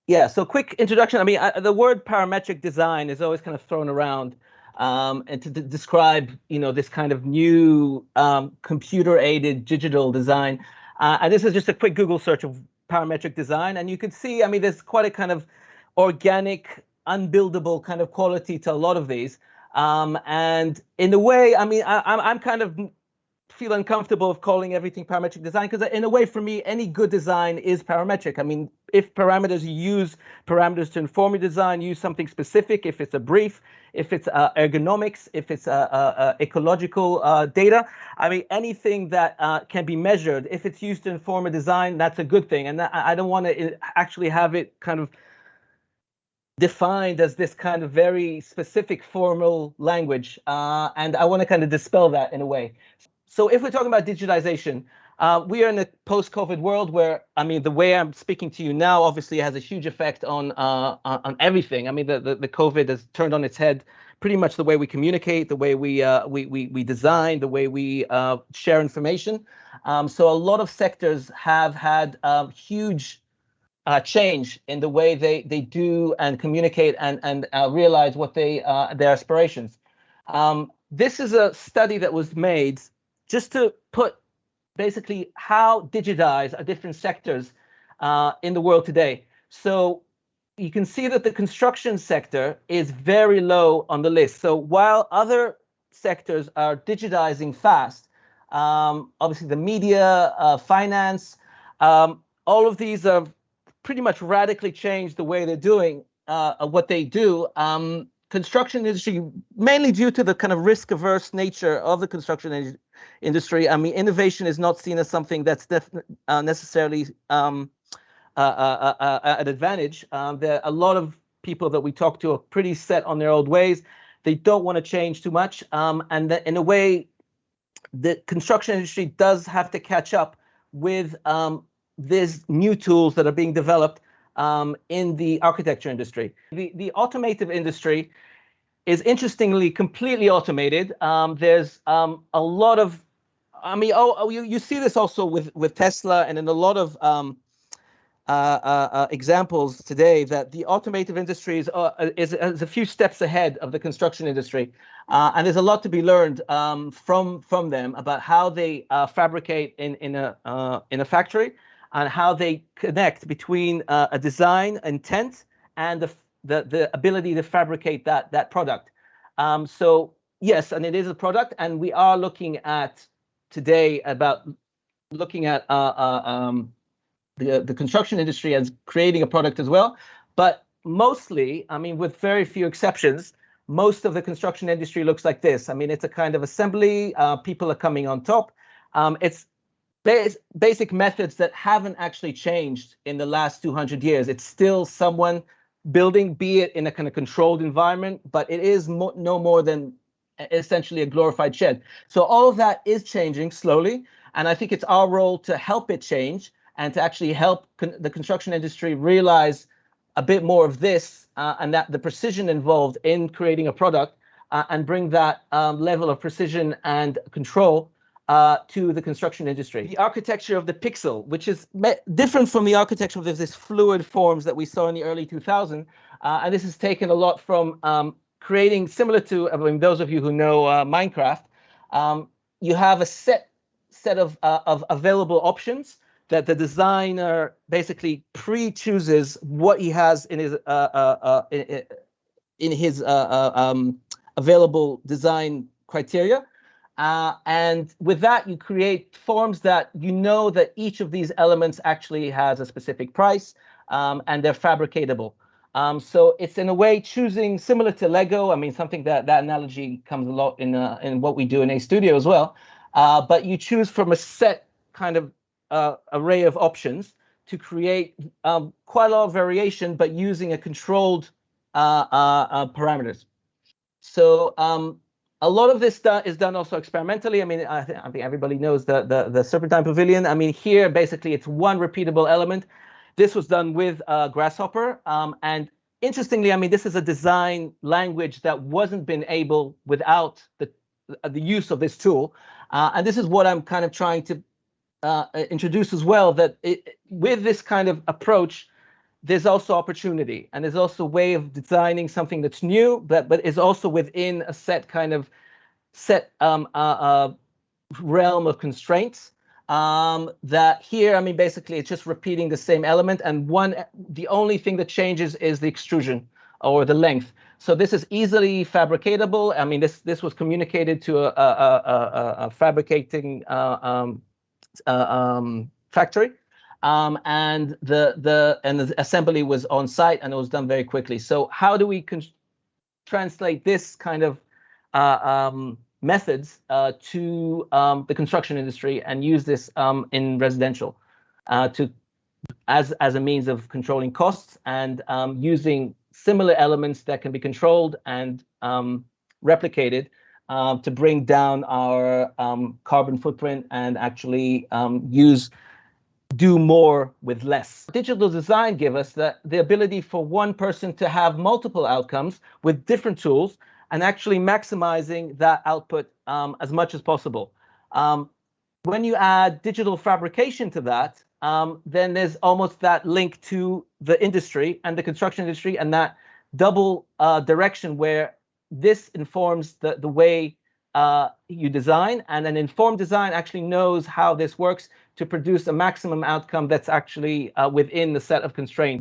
Yeah, so quick introduction. I mean, the word parametric design is always kind of thrown around, and to describe, this kind of new computer-aided digital design. And this is just a quick Google search of parametric design, and you can see, I mean, there's quite a kind of organic, unbuildable kind of quality to a lot of these. And in a way, I mean, I'm kind of feel uncomfortable of calling everything parametric design because in a way for me any good design is parametric. I mean, if parameters, you use parameters to inform your design, use something specific, if it's a brief, if it's ergonomics, if it's ecological data. I mean, anything that can be measured, if it's used to inform a design, that's a good thing. And I don't want to actually have it kind of defined as this kind of very specific formal language. And I want to kind of dispel that in a way. So if we're talking about digitization, we are in a post-COVID world where, I mean, the way I'm speaking to you now obviously has a huge effect on everything. I mean, the COVID has turned on its head pretty much the way we communicate, the way we design, the way we share information. So a lot of sectors have had huge change in the way they do and communicate and realize what their aspirations. This is a study that was made just to put basically how digitized are different sectors in the world today. So you can see that the construction sector is very low on the list. So while other sectors are digitizing fast, obviously the media, finance, all of these are pretty much radically changed the way they're doing what they do. Construction industry, mainly due to the kind of risk-averse nature of the construction industry. I mean, innovation is not seen as something that's necessarily an advantage. There are a lot of people that we talk to are pretty set on their old ways. They don't want to change too much. And in a way, the construction industry does have to catch up with these new tools that are being developed in the architecture industry. The automotive industry is interestingly completely automated. There's a lot of, I mean, you see this also with Tesla and in a lot of examples today that the automotive industry is a few steps ahead of the construction industry. And there's a lot to be learned from them about how they fabricate in a factory and how they connect between a design intent and the ability to fabricate that product. So yes, and it is a product, and we are looking at today about looking at the construction industry as creating a product as well. But mostly, I mean, with very few exceptions, most of the construction industry looks like this. I mean, it's a kind of assembly. People are coming on top. It's basic methods that haven't actually changed in the last 200 years. It's still someone building, be it in a kind of controlled environment, but it is no more than essentially a glorified shed. So all of that is changing slowly, and I think it's our role to help it change and to actually help the construction industry realize a bit more of this and that the precision involved in creating a product and bring that level of precision and control to the construction industry. The architecture of the pixel, which is different from the architecture of this fluid forms that we saw in the early 2000s. And this is taken a lot from creating, similar to, I mean, those of you who know Minecraft, you have a set of available options that the designer basically pre-chooses what he has in his available design criteria. And with that, you create forms that you know that each of these elements actually has a specific price, and they're fabricatable. So it's in a way choosing, similar to Lego. I mean, something that analogy comes a lot in what we do in Astudio as well. But you choose from a set kind of array of options to create quite a lot of variation, but using a controlled parameters. So a lot of this is done also experimentally. I mean, I think everybody knows the Serpentine Pavilion. I mean, here basically it's one repeatable element. This was done with Grasshopper, and interestingly, I mean, this is a design language that wasn't been able without the use of this tool, and this is what I'm kind of trying to introduce as well. That with this kind of approach, there's also opportunity, and there's also a way of designing something that's new, but is also within a set realm of constraints. That here, I mean, basically, it's just repeating the same element, and the only thing that changes is the extrusion or the length. So this is easily fabricatable. I mean, this was communicated to a fabricating factory, and the assembly was on site, and it was done very quickly. So how do we translate this kind of methods to the construction industry and use this in residential as a means of controlling costs and using similar elements that can be controlled and replicated to bring down our carbon footprint and actually do more with less. Digital design gives us the ability for one person to have multiple outcomes with different tools and actually maximizing that output as much as possible. When you add digital fabrication to that, then there's almost that link to the industry and the construction industry, and that double direction where this informs the way you design, and an informed design actually knows how this works to produce a maximum outcome that's actually within the set of constraints.